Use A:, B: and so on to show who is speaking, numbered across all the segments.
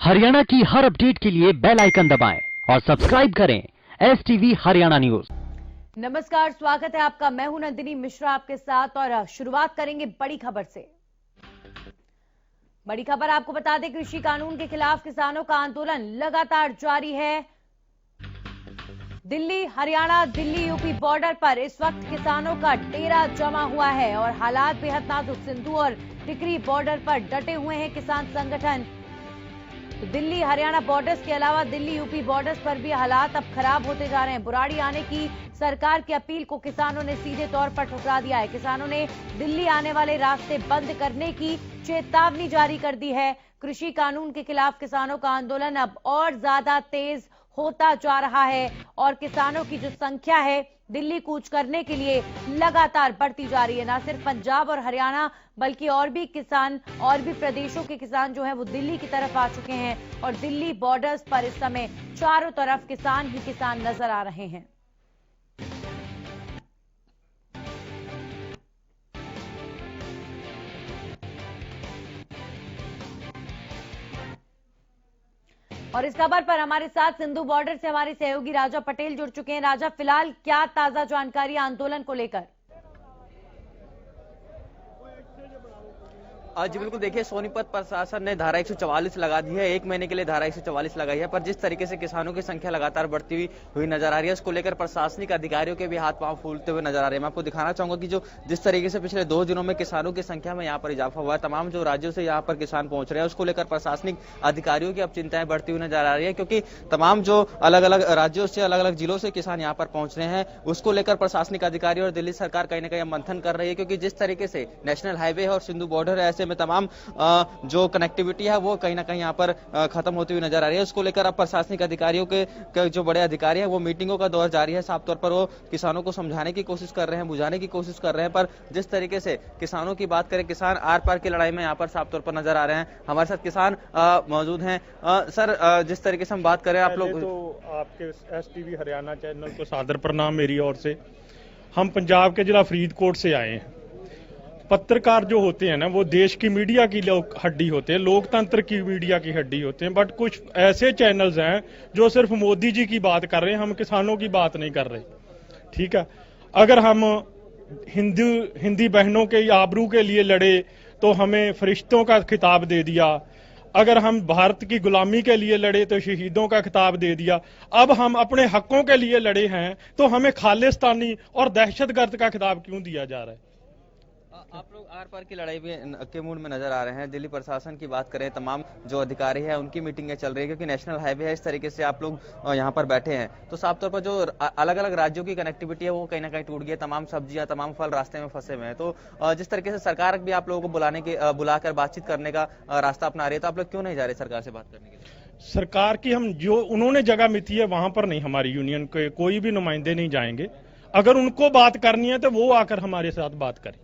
A: हरियाणा की हर अपडेट के लिए बेल आइकन दबाएं और सब्सक्राइब करें STV हरियाणा न्यूज।
B: नमस्कार, स्वागत है आपका। मैं हूं नंदिनी मिश्रा आपके साथ और शुरुआत करेंगे बड़ी खबर से। बड़ी खबर आपको बता दें, कृषि कानून के खिलाफ किसानों का आंदोलन लगातार जारी है। दिल्ली हरियाणा, दिल्ली यूपी बॉर्डर पर इस वक्त किसानों का डेरा जमा हुआ है और हालात बेहद नाजुक। सिंधु और टिकरी बॉर्डर पर डटे हुए हैं किसान संगठन। तो दिल्ली हरियाणा बॉर्डर्स के अलावा दिल्ली यूपी बॉर्डर्स पर भी हालात अब खराब होते जा रहे हैं। बुराड़ी आने की सरकार की अपील को किसानों ने सीधे तौर पर ठुकरा दिया है। किसानों ने दिल्ली आने वाले रास्ते बंद करने की चेतावनी जारी कर दी है। कृषि कानून के खिलाफ किसानों का आंदोलन अब और ज्यादा तेज होता जा रहा है और किसानों की जो संख्या है दिल्ली कूच करने के लिए लगातार बढ़ती जा रही है। न सिर्फ पंजाब और हरियाणा बल्कि और भी किसान, और भी प्रदेशों के किसान जो हैं वो दिल्ली की तरफ आ चुके हैं और दिल्ली बॉर्डर्स पर इस समय चारों तरफ किसान ही किसान नजर आ रहे हैं। और इस खबर पर हमारे साथ सिंधु बॉर्डर से हमारे सहयोगी राजा पटेल जुड़ चुके हैं। राजा, फिलहाल क्या ताजा जानकारी आंदोलन को लेकर?
C: जी बिल्कुल, देखिए सोनीपत प्रशासन ने धारा 144 लगा दी है। 1 महीने के लिए धारा 144 लगाई है, पर जिस तरीके से किसानों की संख्या लगातार बढ़ती हुई नजर आ रही है, उसको लेकर प्रशासनिक अधिकारियों के भी हाथ पांव फूलते हुए नजर आ रहे हैं। मैं आपको दिखाना चाहूंगा कि जो जिस तरीके से पिछले 2 दिनों में किसानों की संख्या में यहाँ पर इजाफा हुआ है, तमाम जो राज्यों से यहाँ पर किसान पहुंच रहे हैं, उसको लेकर प्रशासनिक अधिकारियों की अब चिंताएं बढ़ती हुई नजर आ रही है, क्योंकि तमाम जो अलग अलग राज्यों से, अलग अलग जिलों से किसान यहाँ पर पहुंच रहे हैं, उसको लेकर प्रशासनिक अधिकारी और दिल्ली सरकार कहीं ना कहीं मंथन कर रही है। क्योंकि जिस तरीके से नेशनल हाईवे और सिंधु बॉर्डर है, ऐसे में तमाम जो कनेक्टिविटी है वो कहीं ना कहीं यहाँ पर खत्म होती हुई नजर आ रही है। उसको लेकर अब प्रशासनिक अधिकारियों के जो बड़े अधिकारी हैं वो मीटिंगों का दौर जारी है। साफ तौर पर वो किसानों को समझाने की कोशिश कर रहे हैं, बुझाने की कोशिश कर रहे हैं, पर जिस तरीके से किसानों की बात करें, किसान आर पार की लड़ाई में यहाँ पर साफ तौर पर नजर आ रहे हैं। हमारे साथ किसान मौजूद हैं। सर, जिस तरीके से हम बात करें, आप लोग
D: तो आपके STV हरियाणा चैनल को सादर प्रणाम मेरी ओर से। हम पंजाब के जिला फरीदकोट से आए हैं। पत्रकार जो होते हैं ना, वो देश की मीडिया की हड्डी होते हैं, लोकतंत्र की मीडिया की हड्डी होते हैं, बट कुछ ऐसे चैनल्स हैं जो सिर्फ मोदी जी की बात कर रहे हैं, हम किसानों की बात नहीं कर रहे। ठीक है, अगर हम हिंदी बहनों के आबरू के लिए लड़े तो हमें फरिश्तों का खिताब दे दिया। अगर हम भारत की गुलामी के लिए लड़े तो शहीदों का खिताब दे दिया। अब हम अपने हकों के लिए लड़े हैं तो हमें खालिस्तानी और दहशतगर्द का खिताब क्यों दिया जा रहा है?
C: आप लोग आर पार की लड़ाई के मूड में नजर आ रहे हैं। दिल्ली प्रशासन की बात करें, तमाम जो अधिकारी है उनकी मीटिंगें चल रही है, क्योंकि नेशनल हाईवे है। इस तरीके से आप लोग यहाँ पर बैठे हैं तो साफ तौर पर जो अलग अलग राज्यों की कनेक्टिविटी है वो कहीं ना कहीं टूट गई है। तमाम सब्जियां, तमाम फल रास्ते में फंसे हुए हैं। तो जिस तरीके से सरकार भी आप लोगों को बुलाकर बातचीत करने का रास्ता अपना रही है, तो आप लोग क्यों नहीं जा रहे सरकार से बात करने के लिए?
D: सरकार की हम जो उन्होंने जगह मिती है वहां पर नहीं, हमारी यूनियन के कोई भी नुमाइंदे नहीं जाएंगे। अगर उनको बात करनी है तो वो आकर हमारे साथ बात करें,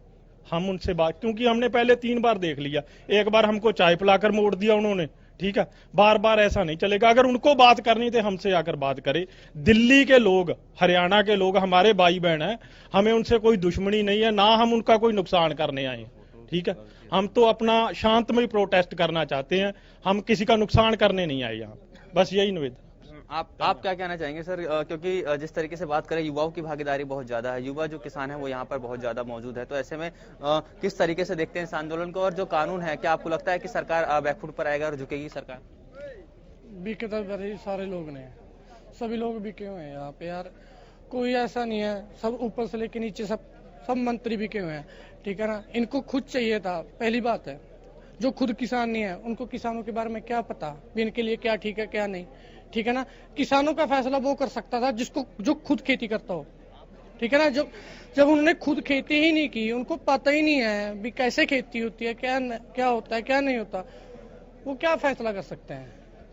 D: हम उनसे बात, क्योंकि हमने पहले 3 बार देख लिया। एक बार हमको चाय पिलाकर मोड़ दिया उन्होंने, ठीक है, बार बार ऐसा नहीं चलेगा। अगर उनको बात करनी तो हमसे आकर बात करे। दिल्ली के लोग, हरियाणा के लोग हमारे भाई बहन हैं, हमें उनसे कोई दुश्मनी नहीं है, ना हम उनका कोई नुकसान करने आए। ठीक है, हम तो अपना शांतमय प्रोटेस्ट करना चाहते हैं, हम किसी का नुकसान करने नहीं आए यहाँ। बस यही निवेदन।
C: आप क्या कहना चाहेंगे सर? क्योंकि जिस तरीके से बात करें, युवाओं की भागीदारी बहुत ज्यादा है, युवा जो किसान है वो यहाँ पर बहुत ज्यादा मौजूद है, तो ऐसे में किस तरीके से देखते हैं इस आंदोलन को? और जो कानून है, क्या आपको लगता है कि सरकार बैकफुट पर आएगा और झुकेगी सरकार?
E: बिके तो सारे लोग ने, सभी लोग बिके हुए हैं यहाँ पे यार, कोई ऐसा नहीं है। सब ऊपर से लेके नीचे सब मंत्री बिके हुए हैं। ठीक है ना, इनको खुद चाहिए था, पहली बात है। जो खुद किसान नहीं है उनको किसानों के बारे में क्या पता, इनके लिए क्या ठीक है क्या नहीं। ठीक है ना, किसानों का फैसला वो कर सकता था जो खुद खेती करता हो। ठीक है ना, जब उन्होंने खुद खेती ही नहीं की, उनको पता ही नहीं है भी कैसे खेती होती है, क्या होता है क्या नहीं होता, वो क्या फैसला कर सकते हैं?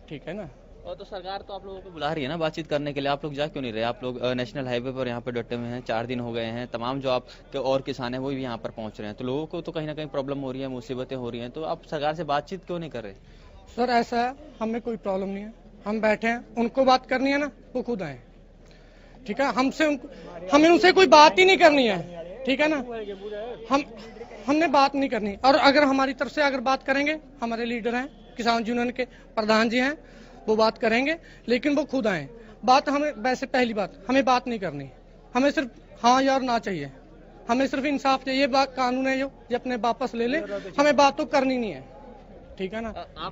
E: ठीक है ना।
C: और तो सरकार तो आप लोगों को बुला रही है ना बातचीत करने के लिए, आप लोग जा क्यों नहीं रहे? आप लोग नेशनल हाईवे पर यहाँ पर डटे हुए हैं, 4 दिन हो गए हैं, तमाम जो आपके और किसान हैं वो भी यहाँ पर पहुंच रहे हैं, तो लोगों को तो कहीं ना कहीं प्रॉब्लम हो रही है, मुसीबतें हो रही हैं, तो आप सरकार से बातचीत क्यों नहीं कर रहे?
E: सर ऐसा है, हमें कोई प्रॉब्लम नहीं है, हम बैठे हैं, उनको बात करनी है ना वो खुद आए। ठीक है, हमें उनसे कोई बात ही नहीं करनी है। ठीक है ना, हमने बात नहीं करनी, और अगर हमारी तरफ से अगर बात करेंगे, हमारे लीडर हैं किसान यूनियन के प्रधान जी हैं, वो बात करेंगे, लेकिन वो खुद आए। बात हमें वैसे पहली बात हमें बात नहीं करनी, हमें सिर्फ हाँ या ना चाहिए, हमें सिर्फ इंसाफ चाहिए। बात कानून है जो ये अपने वापस ले ले, हमें बात तो करनी नहीं है, ठीक है ना।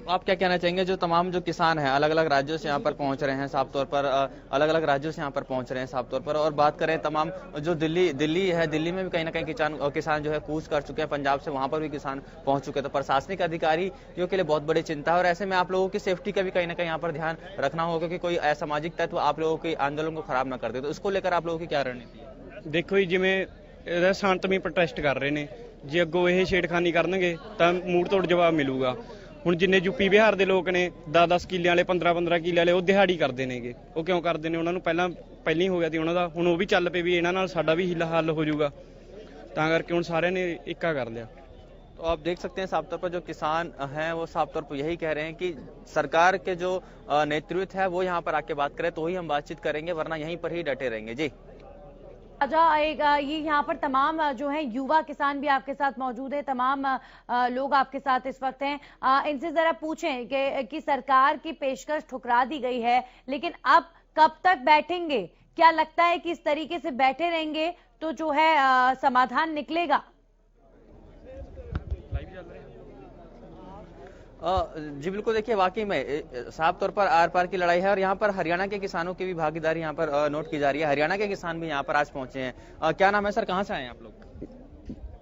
C: आप क्या कहना चाहेंगे, जो तमाम जो किसान हैं अलग अलग राज्यों से यहाँ पर पहुंच रहे हैं, साफ तौर पर अलग अलग राज्यों से यहाँ पर पहुंच रहे हैं साफ तौर पर, और बात करें तमाम जो दिल्ली है, दिल्ली में भी कहीं ना कहीं किसान जो है कूच कर चुके हैं, पंजाब से वहां पर भी किसान पहुंच चुके हैं, तो प्रशासनिक अधिकारियों के लिए बहुत बड़ी चिंता है। और ऐसे में आप लोगों की सेफ्टी का भी कहीं ना कहीं यहाँ पर ध्यान रखना होगा कि कोई असामाजिक तत्व आप लोगों के आंदोलन को खराब न कर दे, तो इसको लेकर आप लोगों की क्या रणनीति है?
F: देखो जी, जिवें शांतमई प्रोटेस्ट कर रहे हैं, जे अगों ਇਹ ਛੇੜਖਾਨੀ ਕਰਨਗੇ ਤਾਂ ਮੂੜ ਤੋੜ ਜਵਾਬ ਮਿਲੂਗਾ। ਹੁਣ ਜਿੰਨੇ ਯੂਪੀ ਬਿਹਾਰ ਦੇ ਲੋਕ ਨੇ 10-10 ਕਿੱਲਿਆਂ ਵਾਲੇ 15-15 ਕਿੱਲਿਆਂ ਵਾਲੇ ਉਹ ਦਿਹਾੜੀ ਕਰਦੇ ਨੇਗੇ। ਉਹ ਕਿਉਂ ਕਰਦੇ ਨੇ? ਉਹਨਾਂ ਨੂੰ ਪਹਿਲਾਂ ਹੀ ਹੋ ਗਿਆ ਸੀ ਉਹਨਾਂ ਦਾ, ਹੁਣ ਉਹ ਵੀ ਚੱਲ ਪਏ ਵੀ ਇਹਨਾਂ ਨਾਲ ਸਾਡਾ ਵੀ ਹੱਲ ਹੋ ਜਾਊਗਾ, ਤਾਂ ਕਰਕੇ ਹੁਣ ਸਾਰਿਆਂ ਨੇ ਇੱਕਾ ਕਰ ਲਿਆ।
C: तो आप देख सकते हैं साफ तौर पर जो किसान हैं वो साफ तौर पर यही कह रहे हैं कि सरकार के जो नेतृत्व है वो यहाँ पर आके बात करे तो ही हम बातचीत करेंगे, वरना यहीं पर ही डटे रहेंगे। जी
B: ये यहाँ पर तमाम जो है युवा किसान भी आपके साथ मौजूद है, तमाम लोग आपके साथ इस वक्त हैं। इनसे जरा पूछें कि सरकार की पेशकश ठुकरा दी गई है, लेकिन अब कब तक बैठेंगे? क्या लगता है कि इस तरीके से बैठे रहेंगे तो जो है समाधान निकलेगा?
C: जी बिल्कुल, देखिए वाकई में साफ तौर पर आर पार की लड़ाई है, और यहाँ पर हरियाणा के किसानों की भी भागीदारी यहाँ पर नोट की जा रही है। हरियाणा के किसान भी यहाँ पर आज पहुंचे हैं। क्या नाम है सर, कहाँ से आए हैं आप लोग?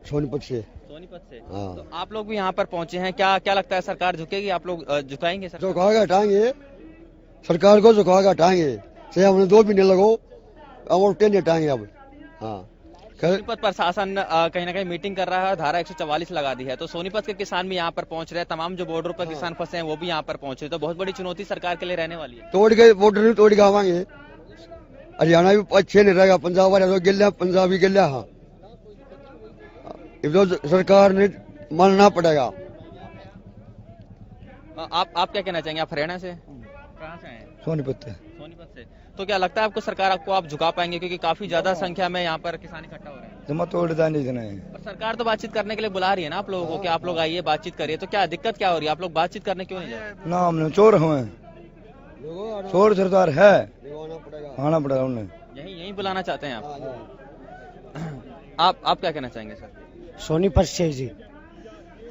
G: सोनीपत से।
C: सोनीपत से।
G: हाँ।
C: तो आप लोग भी यहाँ पर पहुंचे हैं, क्या लगता है सरकार झुकेगी? आप लोग झुकाएंगे? सर
G: झुकाएगा, हटाएंगे, सरकार को झुकाएगा, हटाएंगे। से हमने 2 महीने लगो, अब ट्रेन हटाएंगे अब। हाँ,
C: सोनीपत प्रशासन कहीं ना कहीं मीटिंग कर रहा है, धारा 144 लगा दी है, तो सोनीपत के किसान भी यहाँ पर पहुंच रहे हैं, तमाम जो बॉर्डर पर किसान फंसे हैं वो भी यहाँ पर पहुंचे, तो बहुत बड़ी चुनौती सरकार के लिए रहने वाली है।
G: तोड़ के बॉर्डर नहीं तोड़ के आवांगे। हरियाणा भी अच्छे नहीं रहेगा, पंजाब वाले तो गिल्ला, पंजाब भी गिल्ला। हाँ, तो सरकार ने मानना पड़ेगा।
C: आप क्या कहना चाहेंगे? आप हरियाणा से कहाँ से आए हैं?
G: सोनीपत से।
C: सोनीपत से। तो क्या लगता है आपको सरकार आप झुका पाएंगे, क्योंकि काफी ज्यादा संख्या में यहाँ पर किसान इकट्ठा हो रहे हैं?
G: जमा तोड़ता नहीं देना है।
C: पर सरकार तो बातचीत करने के लिए बुला रही है ना आप लोगों को कि आप लोग आइए बातचीत करिए, तो क्या दिक्कत क्या हो रही है? आप लोग बातचीत करने क्यों नहीं जा रहे?
G: ना हमने चोर हुए, चोर सरदार है, आना पड़ेगा उन्हें।
C: यही बुलाना चाहते हैं आप क्या कहना चाहेंगे सर?
H: सोनीपत से जी।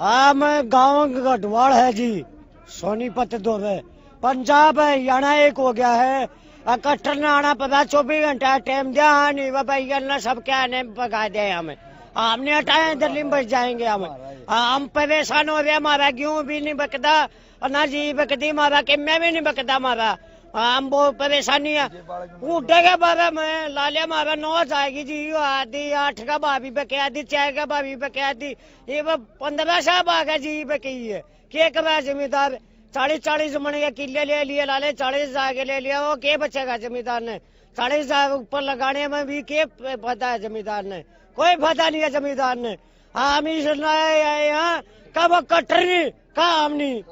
H: हाँ, मैं गाँव गढ़वाल है जी, सोनीपत 2 है, पंजाब है, हरियाणा 1 हो गया है। कट्टर ने आना पड़ा, 24 घंटा टाइम दिया नहीं बाबा, सब क्या ने भगा दिया हमें। हमने हटाए, दिल्ली में बच जाएंगे हम परेशान हो रहे। हमारा गेहूं भी नहीं बकता, ना जी बकती हमारा, किम्मे भी नहीं बकता हमारा। हम बहुत परेशानी है। उठेगा बाबा में लालिया हमारा 9 जाएगी जी, आधी 8 का भाभी बके, आधी 4 का भाभी बके, आधी ये 15 सा भागा जी बकी है। क्या करा जमींदार? 40-40 मन के किले ले लिए, लाले 40 जाके ले लिया, वो के बचेगा जमींदार ने? 40 ऊपर लगाने में भी के फायदा है जमींदार ने? कोई फायदा नहीं है जमींदार ने। हम यहाँ कब कट्टर नहीं काम नहीं,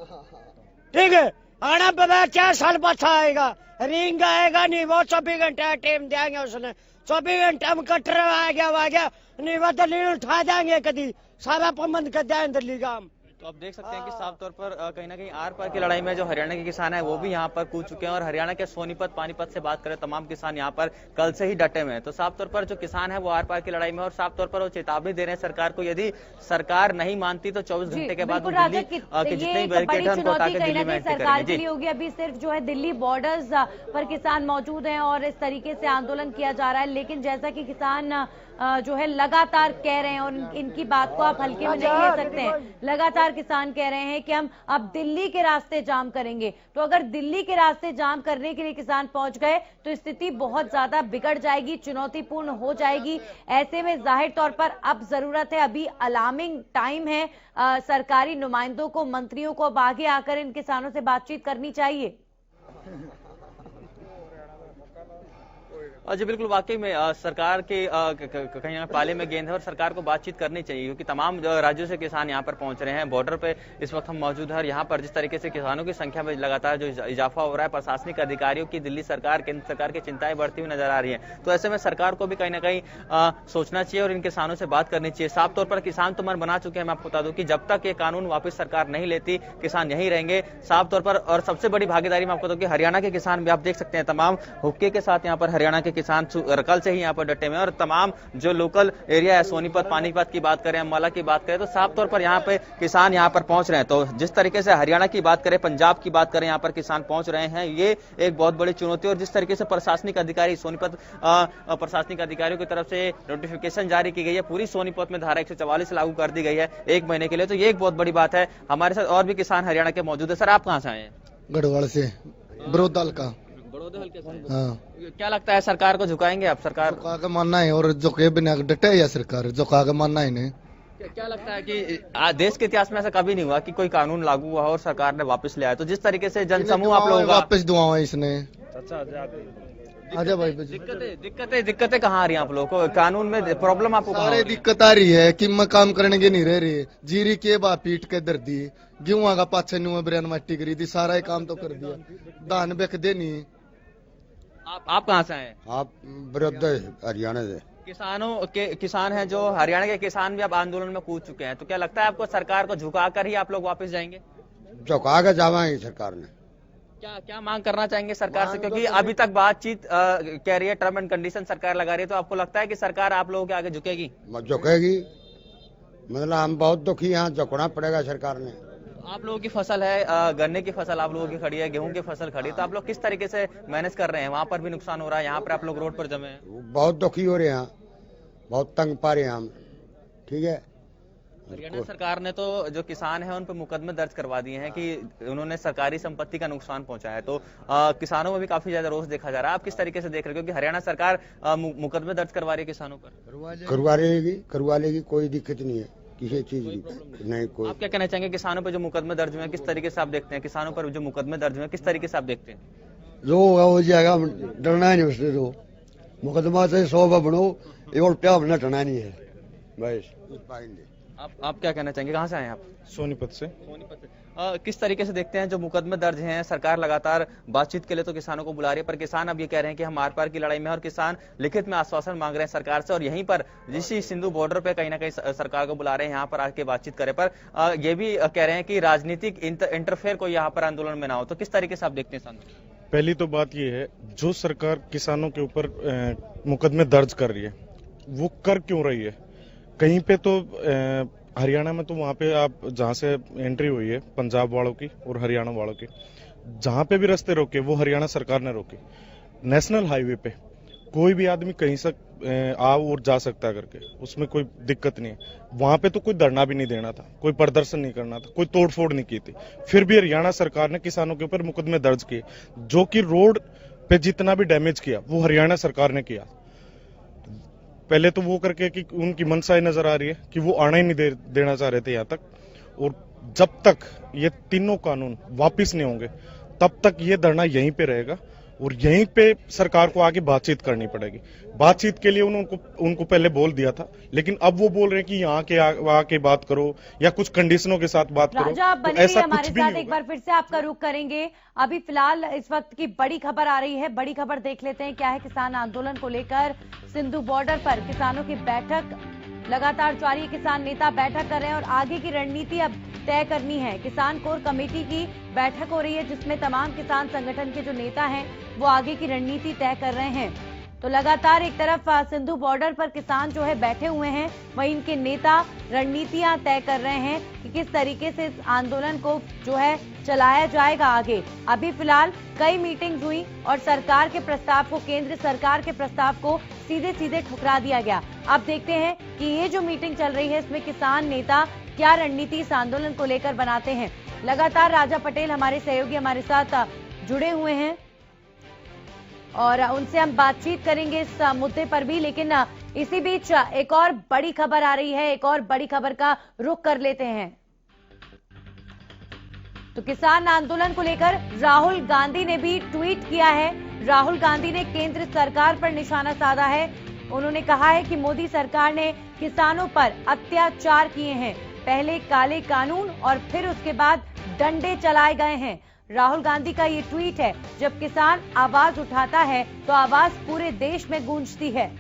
H: ठीक है। आना पड़ा 4 साल पाछा आएगा, रिंग आएगा नहीं, वो 24 घंटा टाइम देंगे उसने। 24 घंटा में कट्टर आ गया नहीं, वो दिल्ली उठा देंगे, कभी सारा प्रबंध कर देंगे दिल्ली का।
C: तो आप देख सकते हैं कि साफ तौर पर कहीं ना कहीं आर पार की लड़ाई में जो हरियाणा के किसान हैं वो भी यहाँ पर कूद चुके हैं, और हरियाणा के सोनीपत पानीपत से बात करें तमाम किसान यहाँ पर कल से ही डटे हुए हैं। तो साफ तौर पर जो किसान है वो आर पार की लड़ाई में, और साफ तौर पर वो चेतावनी दे रहे हैं सरकार को, यदि सरकार नहीं मानती तो 24 घंटे के बाद दिल्ली के जितने बैरिकेड है उनको हटा के दिल्ली में एंट्री
B: सरकार के
C: करेंगे।
B: लिए होगी। अभी सिर्फ जो है दिल्ली बॉर्डर्स पर किसान मौजूद हैं और इस तरीके से आंदोलन किया जा रहा है, लेकिन जैसा कि किसान जो है लगातार कह रहे हैं, और इनकी बात को आप हल्के में नहीं ले सकते हैं, लगातार किसान कह रहे हैं कि हम अब दिल्ली के रास्ते जाम करेंगे। तो अगर दिल्ली के रास्ते जाम करने के लिए किसान पहुंच गए तो स्थिति बहुत ज्यादा बिगड़ जाएगी, चुनौतीपूर्ण हो जाएगी। ऐसे में जाहिर तौर पर अब जरूरत है, अभी अलार्मिंग टाइम है, सरकारी नुमाइंदों को, मंत्रियों को अब आगे आकर इन किसानों से बातचीत करनी चाहिए।
C: और जी बिल्कुल, वाकई में सरकार के कहीं ना पाले में गेंद है और सरकार को बातचीत करनी चाहिए, क्योंकि तमाम राज्यों से किसान यहाँ पर पहुंच रहे हैं। बॉर्डर पे इस वक्त हम मौजूद हैं और यहाँ पर जिस तरीके से किसानों की संख्या में लगातार जो इजाफा हो रहा है, प्रशासनिक अधिकारियों की दिल्ली सरकार, केंद्र सरकार की चिंताएं बढ़ती हुई नजर आ रही है। तो ऐसे में सरकार को भी कहीं ना कहीं सोचना चाहिए और इन किसानों से बात करनी चाहिए। साफ तौर पर किसान तो मन बना चुके हैं। मैं आपको बता दूं कि जब तक ये कानून वापस सरकार नहीं लेती, किसान यहीं रहेंगे साफ तौर पर। और सबसे बड़ी भागीदारी मैं आपको बताऊं कि हरियाणा के किसान भी, आप देख सकते हैं, तमाम हुक्के के साथ यहाँ पर हरियाणा के किसान कल से ही यहाँ पर डटे हुए हैं। और तमाम जो लोकल एरिया है, सोनीपत, पानीपत की बात करें, अम्बाला की बात करें, तो साफ तौर पर यहाँ पे किसान यहाँ पर पहुंच रहे हैं। तो जिस तरीके से हरियाणा की बात करें, पंजाब की बात करें, यहाँ पर किसान पहुंच रहे हैं, ये एक बहुत बड़ी चुनौती। और जिस तरीके से प्रशासनिक अधिकारी, सोनीपत प्रशासनिक अधिकारियों की तरफ से नोटिफिकेशन जारी की गई है, पूरी सोनीपत में धारा 144 लागू कर दी गई है 1 महीने के लिए, तो ये एक बहुत बड़ी बात है। हमारे साथ और भी किसान हरियाणा के मौजूद है। सर, आप कहाँ से आए हैं?
I: गढ़वाल से, बड़ौदा हल्का।
C: हाँ, क्या लगता है सरकार को झुकाएंगे आप? सरकार
I: झुका के मानना है और झुके बिना डटे या सरकार झुका के मानना है इन्हें।
C: क्या लगता है कि देश के इतिहास में ऐसा कभी नहीं हुआ कि कोई कानून लागू हुआ और सरकार ने वापस ले आया? तो जिस तरीके से जनसमूह आप लोग
I: वापस दुआ इसने। आजा भाई,
C: दिक्कतें कहाँ आ रही है आप लोगों को? कानून में प्रॉब्लम आपको
I: सारे दिक्कत आ रही है कि मैं काम करने के नहीं रह रही। जीरी के बा पीट के दर दी, गेहूं का पाछे नुआ बिरयान मट्टी करी थी, सारा ही काम तो कर दिया, धान बेच देनी।
C: आप कहाँ से आए?
G: आप विरुद्ध हरियाणा से।
C: किसान हैं जो हरियाणा के किसान भी अब आंदोलन में कूद चुके हैं, तो क्या लगता है आपको सरकार को झुका कर ही आप लोग वापस जाएंगे?
G: झुका के जावाएंगे सरकार ने।
C: क्या मांग करना चाहेंगे सरकार से? क्योंकि अभी तक बातचीत कह रही है, टर्म एंड कंडीशन सरकार लगा रही है, तो आपको लगता है कि सरकार आप लोगों के आगे झुकेगी?
G: झुकेगी, मतलब हम बहुत दुखी, यहाँ झुकना पड़ेगा सरकार ने।
C: आप लोगों की फसल है, गन्ने की फसल आप लोगों की खड़ी है, गेहूं की फसल खड़ी है, तो आप लोग किस तरीके से मैनेज कर रहे हैं? वहां पर भी नुकसान हो रहा है, यहाँ पर आप लोग रोड पर जमे हैं।
G: बहुत दुखी हो रहे हैं, बहुत तंग पा रहे हैं हम। ठीक है,
C: हरियाणा सरकार ने तो जो किसान है उन पर मुकदमे दर्ज करवा दिए हैं कि उन्होंने सरकारी संपत्ति का नुकसान पहुंचाया है। तो किसानों में भी काफी ज्यादा रोष देखा जा रहा है। आप किस तरीके से देख रहे हो? क्योंकि हरियाणा सरकार मुकदमे दर्ज करवा रही है किसानों पर।
G: करवा लेगी, कोई दिक्कत नहीं है किसी चीज की, नहीं कोई।
C: आप क्या कहना चाहेंगे किसानों पर जो मुकदमे दर्ज हुए हैं, किस तरीके से आप देखते हैं? किसानों पर जो मुकदमे दर्ज हुए हैं, किस तरीके से आप देखते हैं?
G: जो होगा हो जाएगा, डरना ही नहीं उससे। तो मुकदमा से 100 बनो, एक उल्टा अपना डरना नहीं है बस।
C: आप क्या कहना चाहेंगे? कहाँ से आए हैं आप?
D: सोनीपत से।
C: किस तरीके से देखते हैं जो मुकदमे दर्ज हैं? सरकार लगातार बातचीत के लिए तो किसानों को बुला रही है, पर किसान अब ये कह रहे हैं कि हम आर पार की लड़ाई में, और किसान लिखित में आश्वासन मांग रहे हैं सरकार से। और यहीं पर ऋषि सिंधु बॉर्डर पे कहीं ना कहीं सरकार को बुला रहे हैं यहाँ पर आके बातचीत करे, पर ये भी कह रहे हैं कि राजनीतिक इंटरफेयर कोई यहाँ पर आंदोलन में ना हो। तो किस तरीके से आप देखते हैं?
D: पहली तो बात ये है, जो सरकार किसानों के ऊपर मुकदमे दर्ज कर रही है, वो कर क्यों रही है? कहीं पे तो हरियाणा में तो वहां पे आप जहां से एंट्री हुई है पंजाब वालों की और हरियाणा वालों की, जहां पे भी रास्ते रोके वो हरियाणा सरकार ने रोके। नेशनल हाईवे पे कोई भी आदमी कहीं से आ और जा सकता है करके, उसमें कोई दिक्कत नहीं है। वहां पे तो कोई धरना भी नहीं देना था, कोई प्रदर्शन नहीं करना था, कोई तोड़फोड़ नहीं की थी, फिर भी हरियाणा सरकार ने किसानों के ऊपर मुकदमे दर्ज किए। जो कि रोड पे जितना भी डैमेज किया वो हरियाणा सरकार ने किया। पहले तो वो करके कि उनकी मनसाई नजर आ रही है कि वो आना ही नहीं देना चाह रहे थे यहाँ तक, और जब तक ये तीनों कानून वापिस नहीं होंगे तब तक ये धरना यहीं पे रहेगा और यहीं पे सरकार को आगे बातचीत करनी पड़ेगी। बातचीत के लिए उनको पहले बोल दिया था, लेकिन अब वो बोल रहे हैं कि यहाँ के आके बात करो या कुछ कंडीशनों के साथ बात करो।
B: राजा,
D: तो ऐसा
B: हमारे साथ एक बार फिर से आपका रुख करेंगे। अभी फिलहाल इस वक्त की बड़ी खबर आ रही है, बड़ी खबर देख लेते हैं क्या है। किसान आंदोलन को लेकर सिंधु बॉर्डर पर किसानों की बैठक लगातार जारी है। किसान नेता बैठक कर रहे हैं और आगे की रणनीति अब तय करनी है। किसान कोर कमेटी की बैठक हो रही है जिसमें तमाम किसान संगठन के जो नेता हैं वो आगे की रणनीति तय कर रहे हैं। तो लगातार एक तरफ सिंधु बॉर्डर पर किसान जो है बैठे हुए हैं, वहीं इनके नेता रणनीतियां तय कर रहे हैं कि किस तरीके से इस आंदोलन को जो है चलाया जाएगा आगे। अभी फिलहाल कई मीटिंग्स हुई और सरकार के प्रस्ताव को, केंद्र सरकार के प्रस्ताव को सीधे ठुकरा दिया गया। अब देखते हैं कि ये जो मीटिंग चल रही है इसमें किसान नेता क्या रणनीति इस आंदोलन को लेकर बनाते हैं। लगातार राजा पटेल हमारे सहयोगी हमारे साथ जुड़े हुए हैं और उनसे हम बातचीत करेंगे इस मुद्दे पर भी। लेकिन इसी बीच एक और बड़ी खबर आ रही है, एक और बड़ी खबर का रुख कर लेते हैं। तो किसान आंदोलन को लेकर राहुल गांधी ने भी ट्वीट किया है। राहुल गांधी ने केंद्र सरकार पर निशाना साधा है। उन्होंने कहा है कि मोदी सरकार ने किसानों पर अत्याचार किए हैं। पहले काले कानून और फिर उसके बाद डंडे चलाए गए हैं। राहुल गांधी का ये ट्वीट है, जब किसान आवाज उठाता है तो आवाज पूरे देश में गूंजती है।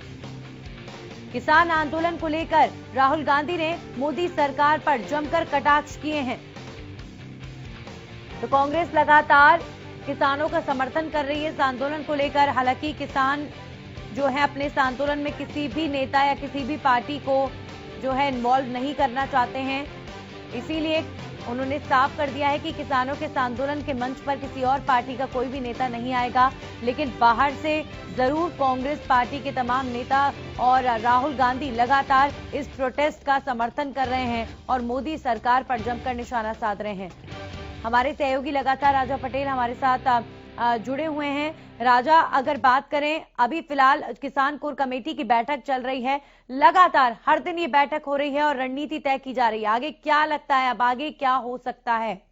B: किसान आंदोलन को लेकर राहुल गांधी ने मोदी सरकार पर जमकर कटाक्ष किए हैं। तो कांग्रेस लगातार किसानों का समर्थन कर रही है इस आंदोलन को लेकर। हालांकि किसान जो है अपने इस आंदोलन में किसी भी नेता या किसी भी पार्टी को जो है इन्वॉल्व नहीं करना चाहते हैं, इसीलिए उन्होंने साफ कर दिया है कि किसानों के इस आंदोलन के मंच पर किसी और पार्टी का कोई भी नेता नहीं आएगा। लेकिन बाहर से जरूर कांग्रेस पार्टी के तमाम नेता और राहुल गांधी लगातार इस प्रोटेस्ट का समर्थन कर रहे हैं और मोदी सरकार पर जमकर निशाना साध रहे हैं। हमारे सहयोगी लगातार राजा पटेल हमारे साथ जुड़े हुए हैं। राजा, अगर बात करें, अभी फिलहाल किसान कोर कमेटी की बैठक चल रही है, लगातार हर दिन ये बैठक हो रही है और रणनीति तय की जा रही है। आगे क्या लगता है, अब आगे क्या हो सकता है?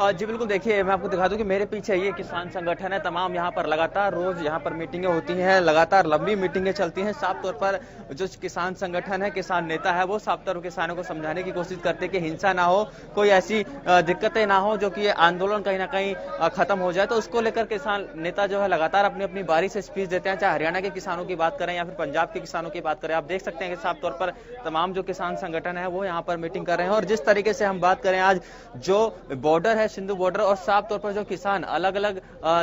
C: जी बिल्कुल, देखिए मैं आपको दिखा दूं कि मेरे पीछे ये किसान संगठन है। तमाम यहाँ पर लगातार रोज यहाँ पर मीटिंगें होती हैं, लगातार लंबी मीटिंगें चलती हैं। साफ तौर पर जो किसान संगठन है, किसान नेता है, वो साफ तौर पर किसानों को समझाने की कोशिश करते हैं कि हिंसा ना हो, कोई ऐसी दिक्कतें ना हो जो कि ये आंदोलन कहीं ना कहीं खत्म हो जाए। तो उसको लेकर किसान नेता जो है लगातार अपनी अपनी बारी से स्पीच देते हैं, चाहे हरियाणा के किसानों की बात करें या फिर पंजाब के किसानों की बात करें। आप देख सकते हैं कि साफ तौर पर तमाम जो किसान संगठन है वो यहाँ पर मीटिंग कर रहे हैं। और जिस तरीके से हम बात करें, आज जो बॉर्डर है, सिंधु बॉर्डर, और साफ तौर पर जो किसान अलग अलग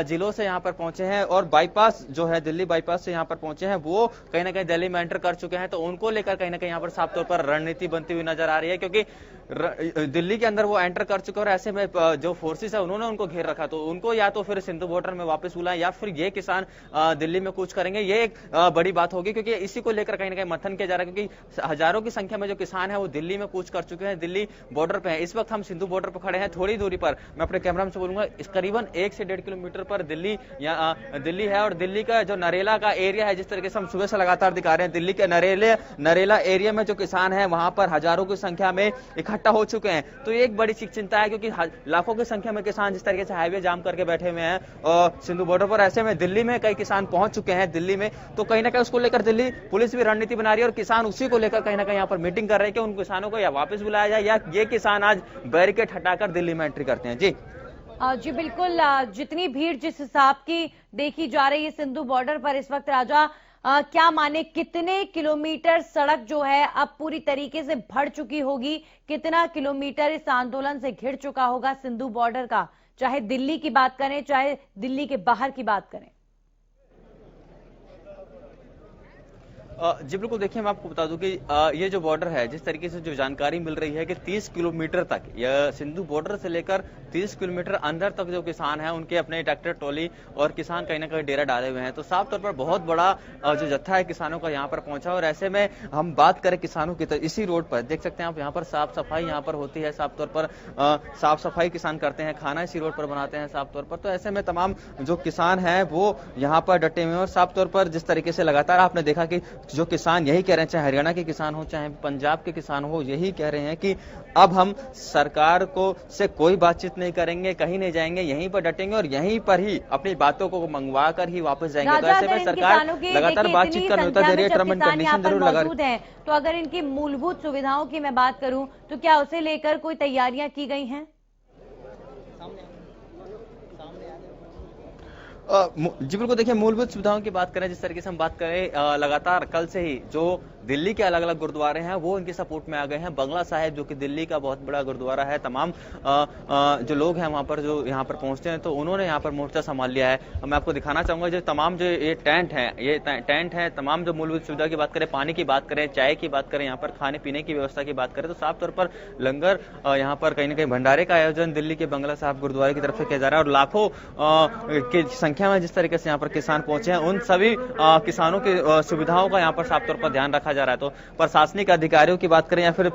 C: जिलों से यहाँ पर पहुंचे हैं और बाईपास जो है दिल्ली बाईपास से यहाँ पर पहुंचे हैं, वो कहीं ना कहीं दिल्ली में एंटर कर चुके हैं। तो उनको लेकर कहीं ना कहीं यहाँ पर साफ तौर पर रणनीति बनती हुई नजर आ रही है, क्योंकि दिल्ली के अंदर वो एंटर कर चुके हैं और ऐसे में जो फोर्सेस है उन्होंने उनको घेर रखा। तो उनको या तो फिर सिंधु बॉर्डर में वापस बुलाएं या फिर ये किसान दिल्ली में कूच करेंगे। ये एक बड़ी बात होगी, क्योंकि इसी को लेकर कहीं ना कहीं मंथन किया जा रहा है, क्योंकि हजारों की संख्या में जो किसान है वो दिल्ली में कूच कर चुके हैं, दिल्ली बॉर्डर पे है। इस वक्त हम सिंधु बॉर्डर पर खड़े हैं, थोड़ी दूरी पर मैं अपने कैमरा से बोलूंगा करीबन 1 से 1.5 किलोमीटर पर दिल्ली है। और दिल्ली का जो नरेला का एरिया है, जिस तरीके से हम सुबह से लगातार दिखा रहे हैं, दिल्ली के नरेला एरिया में जो किसान है वहां पर हजारों की संख्या में इकट्ठा हो चुके हैं। तो ये एक बड़ी चिंता है, क्योंकि लाखों की संख्या में किसान जिस तरीके से हाईवे जाम करके बैठे हुए हैं और सिंधु बॉर्डर पर, ऐसे में दिल्ली में कई किसान पहुंच चुके हैं दिल्ली में। तो कहीं ना कहीं उसको लेकर दिल्ली पुलिस भी रणनीति बना रही है और किसान उसी को लेकर कहीं ना कहीं यहाँ पर मीटिंग कर रहे हैं कि उन किसानों को या वापस बुलाया जाए या ये किसान आज बैरिकेड हटाकर दिल्ली में एंट्री करते हैं।
B: जी बिल्कुल, जितनी भीड़ जिस हिसाब की देखी जा रही है सिंधु बॉर्डर पर इस वक्त, राजा क्या माने कितने किलोमीटर सड़क जो है अब पूरी तरीके से भर चुकी होगी? कितना किलोमीटर इस आंदोलन से घिर चुका होगा सिंधु बॉर्डर का, चाहे दिल्ली की बात करें चाहे दिल्ली के बाहर की बात करें?
C: जी बिल्कुल, देखिए मैं आपको बता दूं कि ये जो बॉर्डर है, जिस तरीके से जो जानकारी मिल रही है कि 30 किलोमीटर तक, यह सिंधु बॉर्डर से लेकर 30 किलोमीटर अंदर तक जो किसान हैं उनके अपने ट्रैक्टर ट्रॉली और किसान कहीं ना कहीं डेरा डाले हुए हैं। तो साफ तौर पर बहुत बड़ा जो जत्था है किसानों का यहाँ पर पहुंचा। और ऐसे में हम बात करें किसानों की, तो इसी रोड पर देख सकते हैं आप, यहाँ पर साफ सफाई यहाँ पर होती है। साफ तौर पर साफ सफाई किसान करते हैं, खाना इसी रोड पर बनाते हैं साफ तौर पर। तो ऐसे में तमाम जो किसान है वो यहाँ पर डटे हुए हैं। और साफ तौर पर जिस तरीके से लगातार आपने देखा कि जो किसान यही कह रहे हैं, चाहे हरियाणा के किसान हो चाहे पंजाब के किसान हो, यही कह रहे हैं कि अब हम सरकार को से कोई बातचीत नहीं करेंगे, कहीं नहीं जाएंगे, यहीं पर डटेंगे और यहीं पर ही अपनी बातों को मंगवा कर ही वापस जाएंगे। तो ऐसे में सरकार लगातार बातचीत कर होता है, टर्म एंड कंडीशन जरूर लगा है।
B: तो अगर इनकी मूलभूत सुविधाओं की मैं बात करूं तो क्या उसे लेकर कोई तैयारियां की गई हैं?
C: जी बिल्कुल, देखिए मूलभूत सुविधाओं की बात करें, जिस तरीके से हम बात करें, लगातार कल से ही जो दिल्ली के अलग अलग गुरुद्वारे हैं वो इनके सपोर्ट में आ गए हैं। बंगला साहिब जो कि दिल्ली का बहुत बड़ा गुरुद्वारा है, तमाम जो लोग हैं वहां पर जो यहाँ पर पहुंचते हैं तो उन्होंने यहाँ पर मोर्चा संभाल लिया है। मैं आपको दिखाना चाहूंगा जो तमाम जो ये टेंट है, तमाम जो मूलभूत सुविधा की बात करें, पानी की बात करें, चाय की बात करें, यहाँ पर खाने पीने की व्यवस्था की बात करें, तो साफ तौर पर लंगर यहाँ पर कहीं ना कहीं भंडारे का आयोजन दिल्ली के बंगला साहिब गुरुद्वारे की तरफ से किया जा रहा है। और लाखों की संख्या में जिस तरीके से यहाँ पर किसान पहुंचे हैं, उन सभी किसानों की सुविधाओं का यहाँ पर साफ तौर पर ध्यान रखा जा रहा है। तो प्रशासनिक अधिकारियों की बात करें या फिर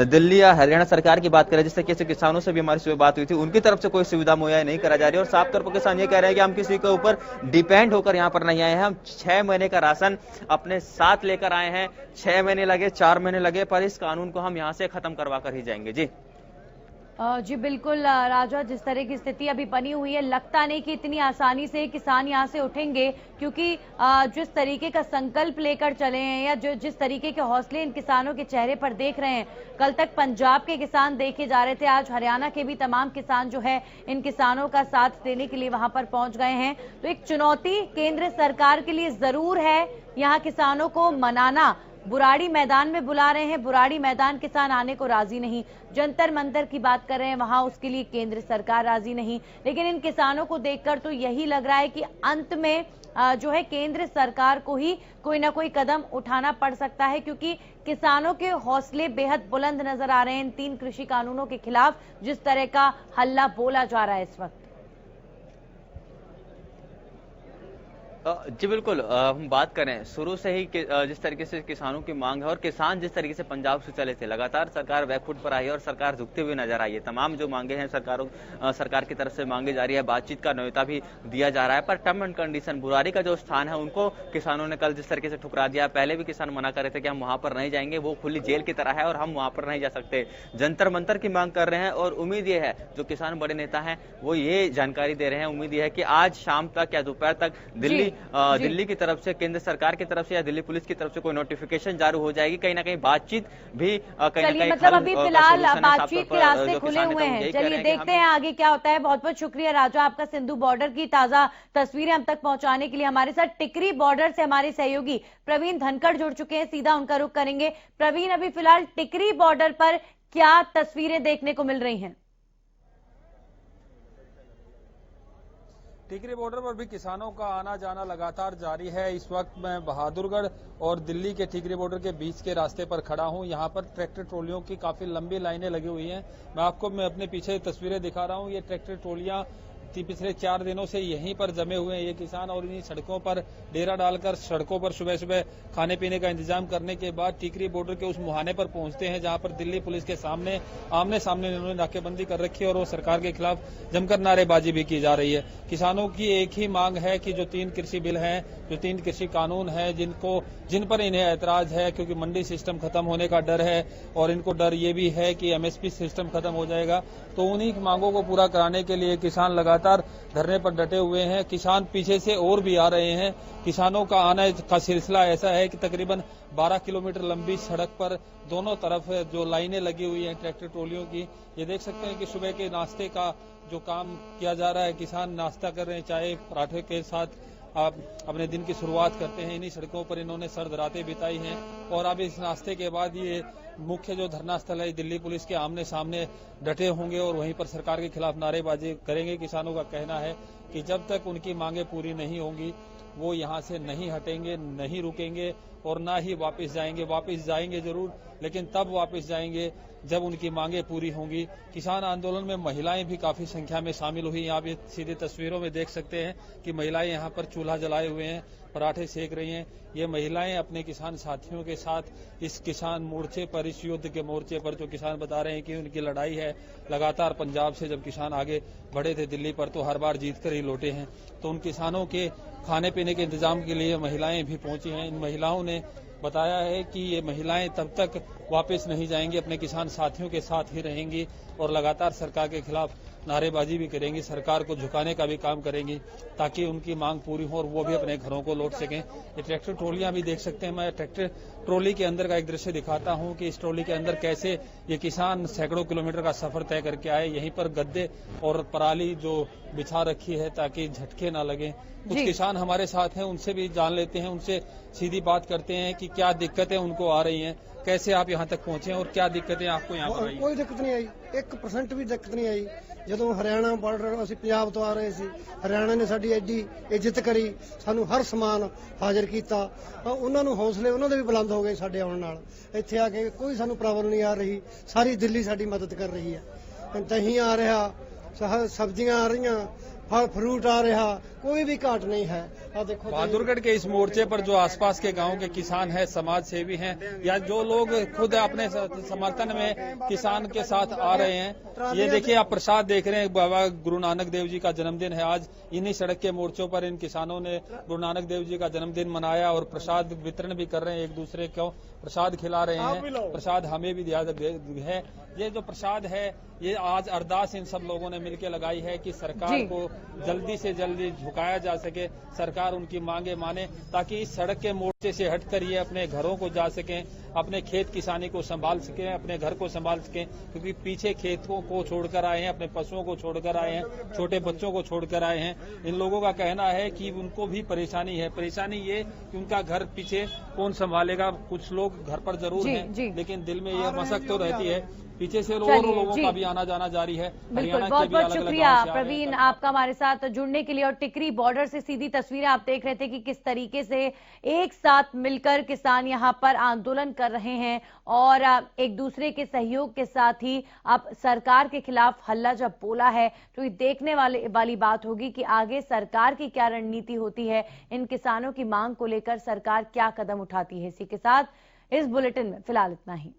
C: दिल्ली या हरियाणा सरकार की बात करें, जिस तरीके से किसानों से भी हमारी सुबह बात हुई थी, उनकी तरफ से कोई सुविधा मुहैया नहीं करा जा रही है। और साफ तौर पर किसान ये कह रहे हैं कि हम किसी के ऊपर डिपेंड होकर यहाँ पर नहीं आए हैं, हम 6 महीने का राशन अपने साथ लेकर आए हैं। 6 महीने लगे, 4 महीने लगे, पर इस कानून को हम यहाँ से खत्म करवा कर ही जाएंगे। जी
B: जी बिल्कुल राजा, जिस तरह की स्थिति अभी बनी हुई है, लगता नहीं कि इतनी आसानी से किसान यहाँ से उठेंगे, क्योंकि जिस तरीके का संकल्प लेकर चले हैं या जिस तरीके के हौसले इन किसानों के चेहरे पर देख रहे हैं। कल तक पंजाब के किसान देखे जा रहे थे, आज हरियाणा के भी तमाम किसान जो है इन किसानों का साथ देने के लिए वहां पर पहुंच गए हैं। तो एक चुनौती केंद्र सरकार के लिए जरूर है यहाँ किसानों को मनाना। बुराड़ी मैदान में बुला रहे हैं, बुराड़ी मैदान किसान आने को राजी नहीं। जंतर मंतर की बात कर रहे हैं, वहां उसके लिए केंद्र सरकार राजी नहीं। लेकिन इन किसानों को देखकर तो यही लग रहा है कि अंत में जो है केंद्र सरकार को ही कोई ना कोई कदम उठाना पड़ सकता है, क्योंकि किसानों के हौसले बेहद बुलंद नजर आ रहे हैं इन 3 कृषि कानूनों के खिलाफ जिस तरह का हल्ला बोला जा रहा है इस वक्त।
C: जी बिल्कुल, हम बात करें शुरू से ही जिस तरीके से किसानों की मांग है और किसान जिस तरीके से पंजाब से चले थे, लगातार सरकार बैकफुट पर आई है और सरकार झुकते हुए नजर आई है। तमाम जो मांगे हैं सरकार की तरफ से मांगी जा रही है, बातचीत का न्योता भी दिया जा रहा है, पर टर्म एंड कंडीशन बुराड़ी का जो स्थान है उनको किसानों ने कल जिस तरीके से ठुकरा दिया। पहले भी किसान मना कर रहे थे कि हम वहां पर नहीं जाएंगे, वो खुली जेल की तरह है और हम वहां पर नहीं जा सकते। जंतर मंतर की मांग कर रहे हैं और उम्मीद ये है, जो किसान बड़े नेता है वो ये जानकारी दे रहे हैं, उम्मीद ये है कि आज शाम तक या दोपहर तक दिल्ली की तरफ से, केंद्र सरकार की तरफ से या दिल्ली पुलिस की तरफ से कोई नोटिफिकेशन जारी हो जाएगी। कहीं ना कहीं बातचीत भी कहीं ना कहीं,
B: मतलब अभी फिलहाल बातचीत के रास्ते खुले हुए हैं। चलिए देखते हैं आगे क्या होता है। बहुत बहुत शुक्रिया राजा आपका सिंधु बॉर्डर की ताजा तस्वीरें हम तक पहुंचाने के लिए। हमारे साथ टिकरी बॉर्डर से हमारे सहयोगी प्रवीण धनखड़ जुड़ चुके हैं, सीधा उनका रुख करेंगे। प्रवीण, अभी फिलहाल टिकरी बॉर्डर पर क्या तस्वीरें देखने को मिल रही हैं?
J: टिकरी बॉर्डर पर भी किसानों का आना जाना लगातार जारी है। इस वक्त मैं बहादुरगढ़ और दिल्ली के टिकरी बॉर्डर के बीच के रास्ते पर खड़ा हूं। यहां पर ट्रैक्टर ट्रॉलियों की काफी लंबी लाइनें लगी हुई हैं। मैं अपने पीछे तस्वीरें दिखा रहा हूं। ये ट्रैक्टर ट्रॉलियां पिछले 4 दिनों से यहीं पर जमे हुए हैं ये किसान, और इन्हीं सड़कों पर डेरा डालकर सड़कों पर सुबह सुबह खाने पीने का इंतजाम करने के बाद टिकरी बॉर्डर के उस मुहाने पर पहुंचते हैं जहां पर दिल्ली पुलिस के सामने आमने सामने इन्होंने नाकेबंदी कर रखी है और वो सरकार के खिलाफ जमकर नारेबाजी भी की जा रही है। किसानों की एक ही मांग है कि जो 3 कृषि बिल हैं, जो 3 कृषि कानून है जिन पर इन्हें ऐतराज है, क्योंकि मंडी सिस्टम खत्म होने का डर है और इनको डर ये भी है कि एमएसपी सिस्टम खत्म हो जाएगा, तो उन्हीं मांगों को पूरा कराने के लिए किसान लगातार धरने पर डटे हुए हैं। किसान पीछे से और भी आ रहे हैं। किसानों का आने का सिलसिला ऐसा है कि तकरीबन 12 किलोमीटर लंबी सड़क पर दोनों तरफ जो लाइनें लगी हुई हैं ट्रैक्टर ट्रॉलियों की, ये देख सकते हैं कि सुबह के नाश्ते का जो काम किया जा रहा है, किसान नाश्ता कर रहे हैं, चाय पराठे के साथ आप अपने दिन की शुरुआत करते हैं। इन्हीं सड़कों पर इन्होंने सर्द रातें बिताई हैं और अब इस नाश्ते के बाद ये मुख्य जो धरना स्थल है दिल्ली पुलिस के आमने सामने डटे होंगे और वहीं पर सरकार के खिलाफ नारेबाजी करेंगे। किसानों का कहना है कि जब तक उनकी मांगे पूरी नहीं होंगी वो यहाँ से नहीं हटेंगे, नहीं रुकेंगे और ना ही वापस जाएंगे। वापस जाएंगे जरूर, लेकिन तब वापस जाएंगे जब उनकी मांगे पूरी होंगी। किसान आंदोलन में महिलाएं भी काफी संख्या में शामिल हुई। आप ये सीधी तस्वीरों में देख सकते हैं कि महिलाएं यहाँ पर चूल्हा जलाए हुए हैं, पराठे सेक रही हैं। ये महिलाएं अपने किसान साथियों के साथ इस किसान मोर्चे पर, इस युद्ध के मोर्चे पर, जो किसान बता रहे हैं कि उनकी लड़ाई है लगातार पंजाब से जब किसान आगे बढ़े थे दिल्ली पर तो हर बार जीत कर ही लौटे हैं। तो उन किसानों के खाने पीने के इंतजाम के लिए महिलाएं भी पहुंची हैं। इन महिलाओं ने बताया है कि ये महिलाएं तब तक वापस नहीं जाएंगी, अपने किसान साथियों के साथ ही रहेंगी और लगातार सरकार के खिलाफ नारेबाजी भी करेंगी, सरकार को झुकाने का भी काम करेंगी ताकि उनकी मांग पूरी हो और वो भी अपने घरों को लौट सकें। ये ट्रैक्टर ट्रॉलियां भी देख सकते हैं। मैं ट्रैक्टर ट्रॉली के अंदर का एक दृश्य दिखाता हूं कि इस ट्रॉली के अंदर कैसे ये किसान सैकड़ों किलोमीटर का सफर तय करके आए। यहीं पर गद्दे और पराली जो बिछा रखी है ताकि झटके ना लगे। कुछ किसान हमारे साथ हैं, उनसे भी जान लेते हैं, उनसे सीधी बात करते हैं कि क्या दिक्कतें उनको आ रही हैं, कैसे आप यहाँ तक पहुंचे और क्या दिक्कतें आपको यहाँ पर आई।
K: कोई दिक्कत नहीं आई, 1% भी दिक्कत नहीं आई। ਜਦੋਂ ਹਰਿਆਣਾ ਬਾਰਡਰ ਅਸੀਂ ਪੰਜਾਬ ਤੋਂ ਆ ਰਹੇ ਸੀ, ਹਰਿਆਣਾ ਨੇ ਸਾਡੀ ਐਡੀ ਇੱਜ਼ਤ ਕਰੀ, ਸਾਨੂੰ ਹਰ ਸਮਾਨ ਹਾਜ਼ਰ ਕੀਤਾ। ਉਹਨਾਂ ਨੂੰ ਹੌਸਲੇ ਉਹਨਾਂ ਦੇ ਵੀ ਬੁਲੰਦ ਹੋ ਗਏ ਸਾਡੇ ਆਉਣ ਨਾਲ। ਇੱਥੇ ਆ ਕੇ ਕੋਈ ਸਾਨੂੰ ਪ੍ਰੋਬਲਮ ਨਹੀਂ ਆ ਰਹੀ, ਸਾਰੀ ਦਿੱਲੀ ਸਾਡੀ ਮਦਦ ਕਰ ਰਹੀ ਹੈ। ਦਹੀਂ ਆ ਰਿਹਾ, ਸਬਜ਼ੀਆਂ ਆ ਰਹੀਆਂ, फल फ्रूट आ रहा, कोई भी घाट नहीं है। देखो
J: बहादुरगढ़ के इस मोर्चे पर जो आसपास के गांव के किसान हैं, समाज सेवी हैं, या जो लोग खुद अपने समर्थन में किसान के साथ आ रहे हैं, ये देखिए आप प्रसाद देख रहे हैं। बाबा गुरु नानक देव जी का जन्मदिन है आज। इन्हीं सड़क के मोर्चों पर इन किसानों ने गुरु नानक देव जी का जन्मदिन मनाया और प्रसाद वितरण भी कर रहे हैं, एक दूसरे को प्रसाद खिला रहे हैं। प्रसाद हमें भी दिया है। ये जो प्रसाद है, ये आज अरदास इन सब लोगों ने मिलकर लगाई है कि सरकार को जल्दी से जल्दी झुकाया जा सके, सरकार उनकी मांगे माने, ताकि इस सड़क के मोर्चे से हटकर ये अपने घरों को जा सकें, अपने खेत किसानी को संभाल सकें, अपने घर को संभाल सकें। क्योंकि पीछे खेतों को छोड़कर आए हैं, अपने पशुओं को छोड़कर आए हैं, छोटे बच्चों को छोड़कर आए हैं। इन लोगों का कहना है कि उनको भी परेशानी है। परेशानी ये कि उनका घर पीछे कौन संभालेगा। कुछ लोग घर पर जरूर हैं, लेकिन दिल में ये मशक तो रहती है। पीछे से लोगों का भी आना जाना जारी है।
B: बिल्कुल, बहुत बहुत शुक्रिया प्रवीण आपका हमारे साथ जुड़ने के लिए। और टिकरी बॉर्डर से सीधी तस्वीरें आप देख रहे थे कि किस तरीके से एक साथ मिलकर किसान यहां पर आंदोलन कर रहे हैं और एक दूसरे के सहयोग के साथ ही अब सरकार के खिलाफ हल्ला जब बोला है तो ये देखने वाली बात होगी कि आगे सरकार की क्या रणनीति होती है, इन किसानों की मांग को लेकर सरकार क्या कदम उठाती है। इसी के साथ इस बुलेटिन में फिलहाल इतना ही।